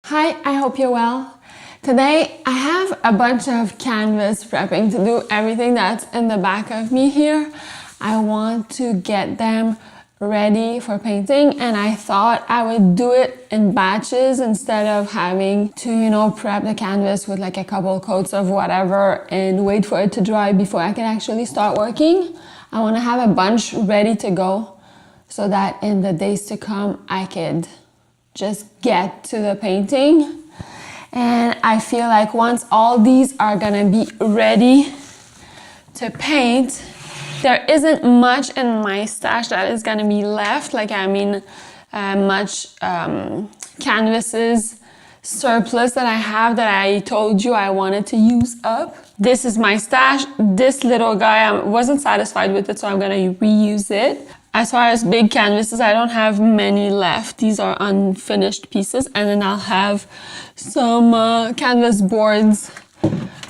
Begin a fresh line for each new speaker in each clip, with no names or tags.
Hi, I hope you're well. Today I have a bunch of canvas prepping to do. Everything that's in the back of me here, I want to get them ready for painting, and I thought I would do it in batches instead of having to, prep the canvas with like a couple coats of whatever and wait for it to dry before I can actually start working. I want to have a bunch ready to go so that in the days to come I could just get to the painting. And I feel like once all these are gonna be ready to paint, there isn't much in my stash that is gonna be left. Much canvases surplus that I have that I told you I wanted to use up. This is my stash. This little guy, I wasn't satisfied with it, so I'm gonna reuse it. As far as big canvases, I don't have many left. These are unfinished pieces, and then I'll have some canvas boards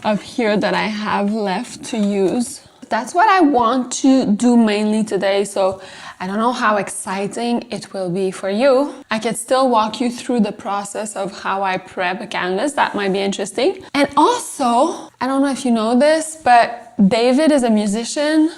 up here that I have left to use. That's what I want to do mainly today, so I don't know how exciting it will be for you. I could still walk you through the process of how I prep a canvas. That might be interesting. And also, I don't know if you know this, but David is a musician.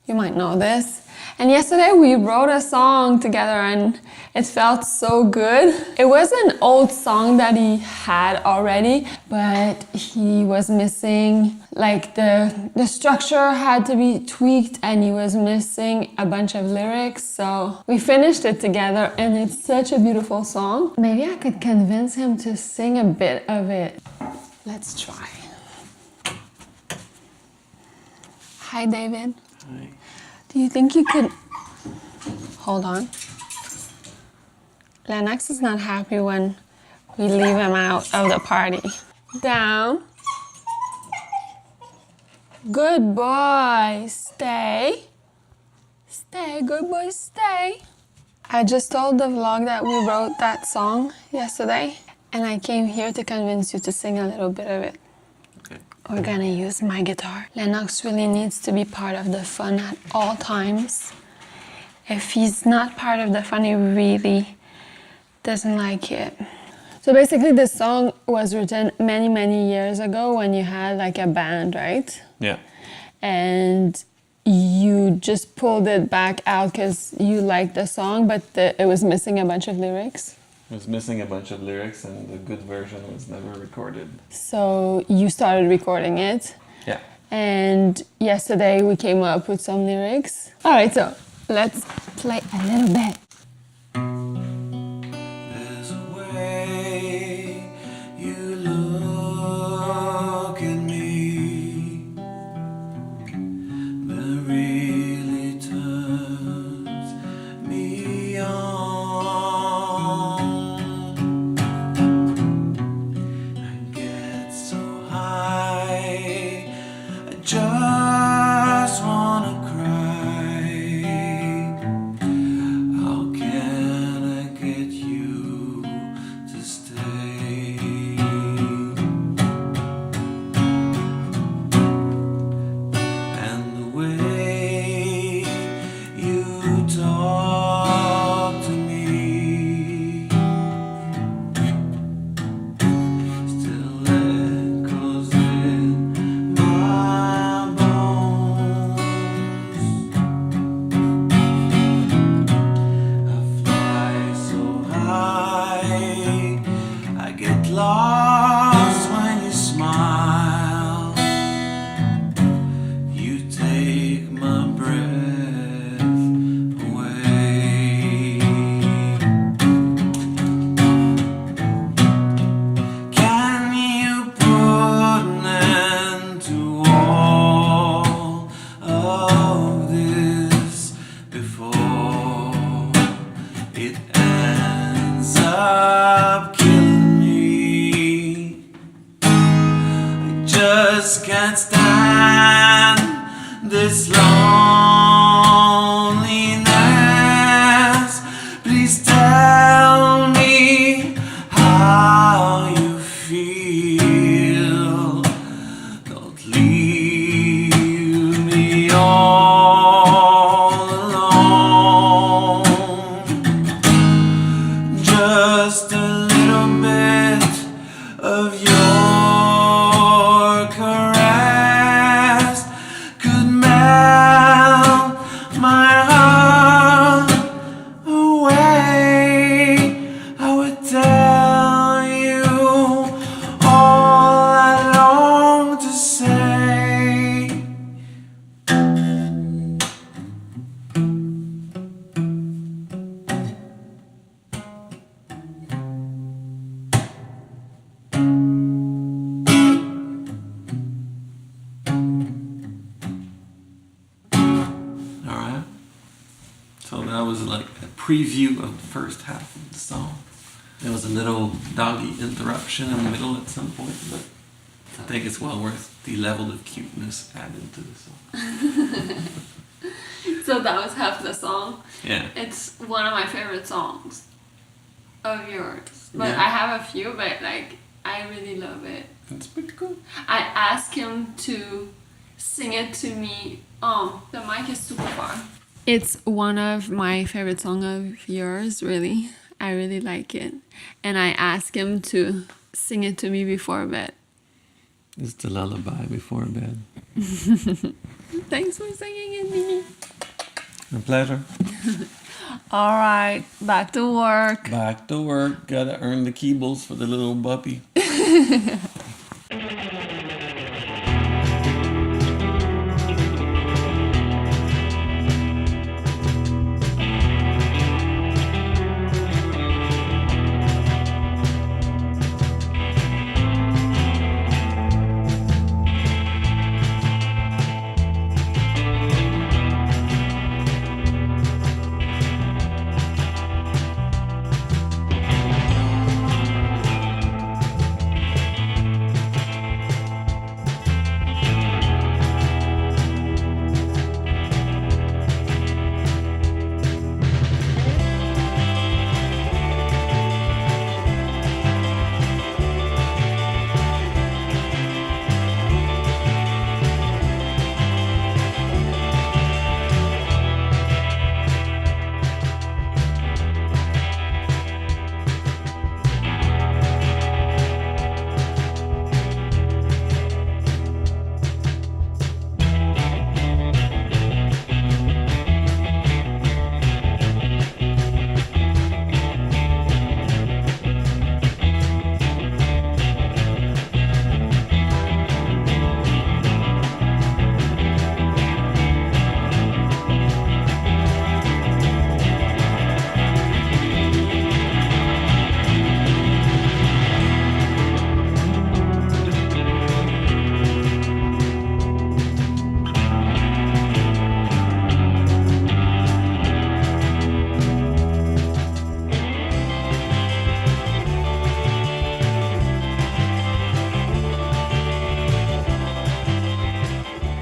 You might know this. And yesterday we wrote a song together and it felt so good. It was an old song that he had already, but he was missing, like the structure had to be tweaked and he was missing a bunch of lyrics. So we finished it together and it's such a beautiful song. Maybe I could convince him to sing a bit of it. Let's try. Hi, David.
Hi.
Do you think you could... Hold on. Lennox is not happy when we leave him out of the party. Down. Good boy. Stay. Stay. Good boy, stay. I just told the vlog that we wrote that song yesterday, and I came here to convince you to sing a little bit of it. We're gonna use my guitar. Lennox really needs to be part of the fun at all times. If he's not part of the fun, he really doesn't like it. So basically this song was written many, many years ago when you had like a band, right?
Yeah.
And you just pulled it back out because you liked the song, but it was missing a bunch of lyrics.
It was missing a bunch of lyrics and the good version was never recorded.
So you started recording it.
Yeah.
And yesterday we came up with some lyrics. All right, so let's play a little bit.
There's a way you look at me that really turns me on. Just wanna cry. How can I get you to stay? And the way you talk to me still echoes in my bones. I fly so high, I get lost when you smile. You take my breath away. Can you put an end to all of this before it ends up killing me? I just can't stand this loneliness. Please tell me how you feel. Don't leave me all alone. Just a little bit preview of the first half of the song. There was a little doggy interruption in the middle at some point, but I think it's well worth the level of cuteness added to the song.
So that was half the song.
Yeah.
It's one of my favorite songs of yours. But
Yeah.
I have a few, but like I really love it.
It's pretty cool.
I asked him to sing it to me. Oh, the mic is super far. It's one of my favorite songs of yours, really. I really like it. And I asked him to sing it to me before bed.
It's the lullaby before bed.
Thanks for singing it, Mimi.
A pleasure.
All right, back to work.
Back to work. Gotta earn the keybles for the little puppy.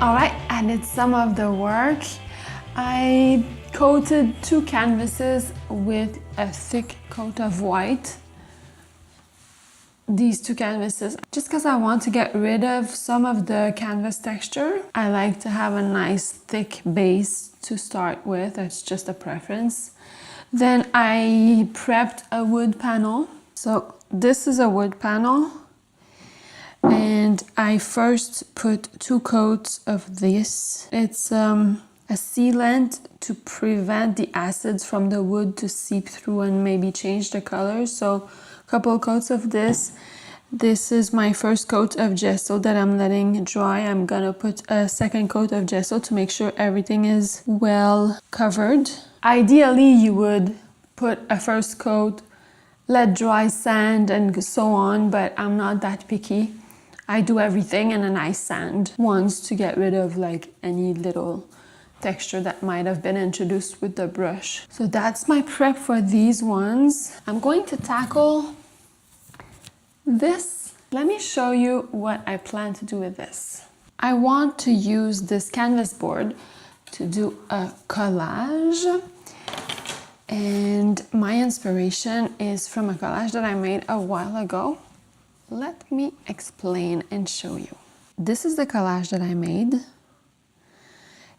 All right, I did some of the work. I coated 2 canvases with a thick coat of white. These 2 canvases, just because I want to get rid of some of the canvas texture. I like to have a nice thick base to start with. That's just a preference. Then I prepped a wood panel. So this is a wood panel. And I first put 2 coats of this. It's a sealant to prevent the acids from the wood to seep through and maybe change the color. So a couple coats of this. This is my first coat of gesso that I'm letting dry. I'm gonna put a second coat of gesso to make sure everything is well covered. Ideally, you would put a first coat, let dry, sand, and so on, but I'm not that picky. I do everything and then I sand once to get rid of like any little texture that might have been introduced with the brush. So that's my prep for these ones. I'm going to tackle this. Let me show you what I plan to do with this. I want to use this canvas board to do a collage. And my inspiration is from a collage that I made a while ago. Let me explain and show you. This is the collage that I made.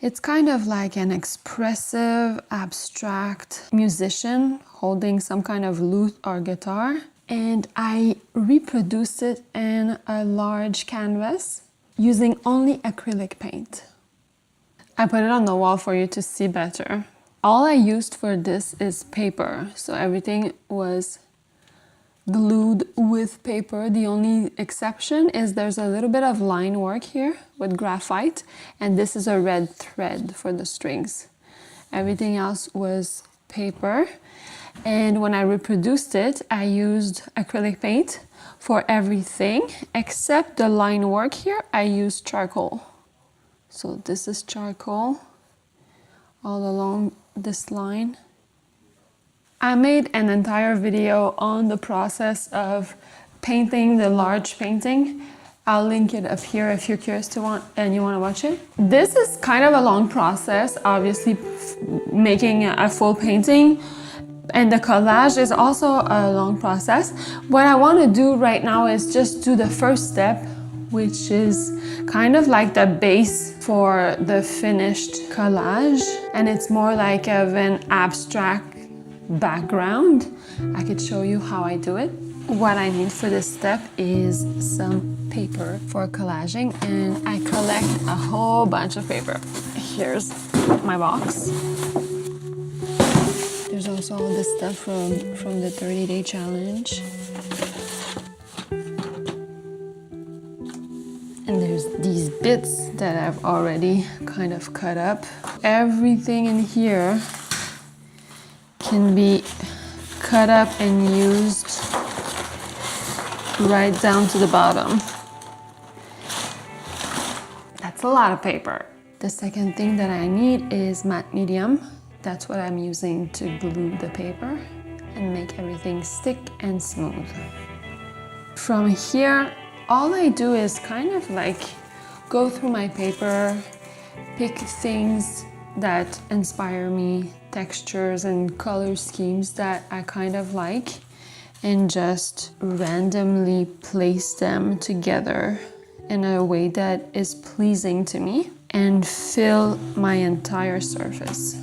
It's kind of like an expressive, abstract musician holding some kind of lute or guitar. And I reproduced it in a large canvas using only acrylic paint. I put it on the wall for you to see better. All I used for this is paper. So everything was glued with paper. The only exception is there's a little bit of line work here with graphite, and this is a red thread for the strings. Everything else was paper, and when I reproduced it, I used acrylic paint for everything except the line work here. I used charcoal. So this is charcoal all along this line. I made an entire video on the process of painting the large painting. I'll link it up here if you're curious and you want to watch it. This is kind of a long process, obviously making a full painting, and the collage is also a long process. What I want to do right now is just do the first step, which is kind of like the base for the finished collage, and it's more like of an abstract background. I could show you how I do it. What I need for this step is some paper for collaging, and I collect a whole bunch of paper. Here's my box. There's also all this stuff from the 30-day challenge. And there's these bits that I've already kind of cut up. Everything in here can be cut up and used right down to the bottom. That's a lot of paper. The second thing that I need is matte medium. That's what I'm using to glue the paper and make everything stick and smooth. From here, all I do is kind of like go through my paper, pick things that inspire me, textures and color schemes that I kind of like, and just randomly place them together in a way that is pleasing to me and fill my entire surface.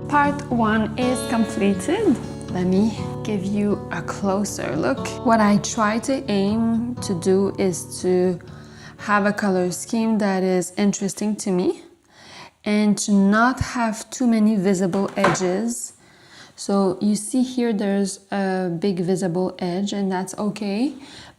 Part 1 is completed. Let me give you a closer look. What I try to aim to do is to have a color scheme that is interesting to me and to not have too many visible edges. So you see here there's a big visible edge, and that's okay,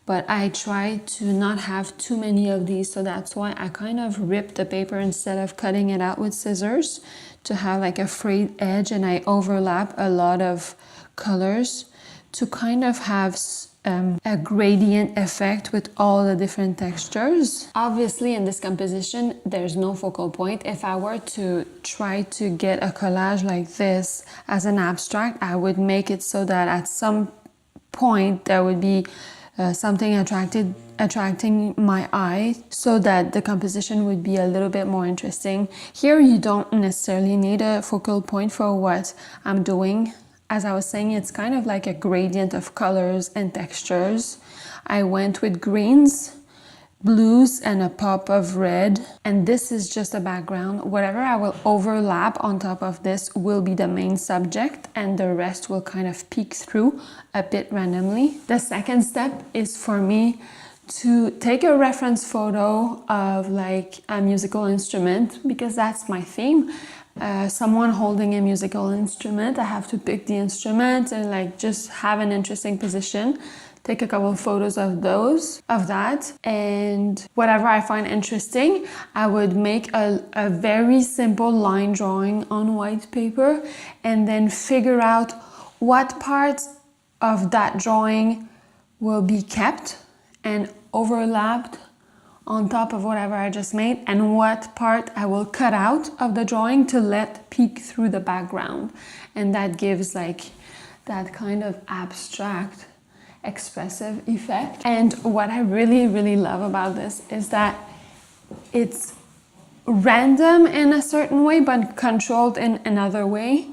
but I try to not have too many of these, so that's why I kind of rip the paper instead of cutting it out with scissors to have like a frayed edge, and I overlap a lot of colors to kind of have a gradient effect with all the different textures. Obviously in this composition there's no focal point. If I were to try to get a collage like this as an abstract, I would make it so that at some point there would be something attracting my eye, so that the composition would be a little bit more interesting. Here you don't necessarily need a focal point for what I'm doing. As I was saying, it's kind of like a gradient of colors and textures. I went with greens, blues, and a pop of red, and this is just a background. Whatever I will overlap on top of this will be the main subject, and the rest will kind of peek through a bit randomly. The second step is for me to take a reference photo of like a musical instrument, because that's my theme. Someone holding a musical instrument. I have to pick the instrument and like just have an interesting position. Take a couple of photos of that, and whatever I find interesting, I would make a very simple line drawing on white paper, and then figure out what parts of that drawing will be kept and overlapped on top of whatever I just made, and what part I will cut out of the drawing to let peek through the background. And that gives like that kind of abstract expressive effect. And what I really love about this is that it's random in a certain way but controlled in another way.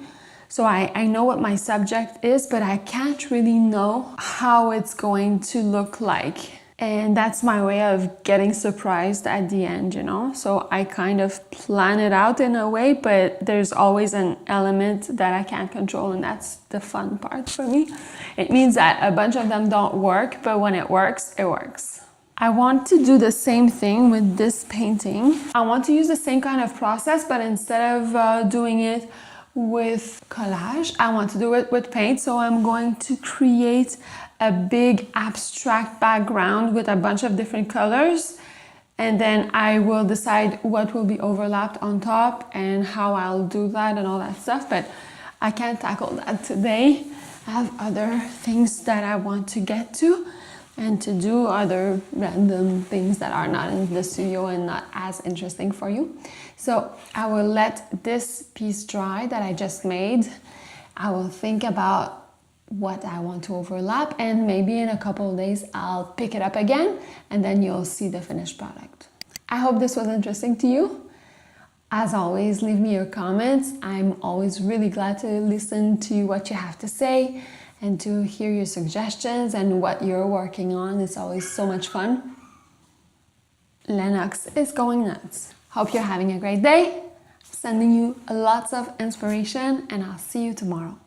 So I know what my subject is, but I can't really know how it's going to look like. And that's my way of getting surprised at the end, you know? So I kind of plan it out in a way, but there's always an element that I can't control, and that's the fun part for me. It means that a bunch of them don't work, but when it works, it works. I want to do the same thing with this painting. I want to use the same kind of process, but instead of doing it with collage, I want to do it with paint. So I'm going to create a big abstract background with a bunch of different colors, and then I will decide what will be overlapped on top and how I'll do that and all that stuff, but I can't tackle that today. I have other things that I want to get to and to do other random things that are not in the studio and not as interesting for you. So I will let this piece dry that I just made. I will think about what I want to overlap, and maybe in a couple of days I'll pick it up again, and then you'll see the finished product. I hope this was interesting to you. As always, leave me your comments. I'm always really glad to listen to what you have to say and to hear your suggestions and what you're working on. It's always so much fun. Lennox is going nuts. Hope you're having a great day. Sending you lots of inspiration, and I'll see you tomorrow.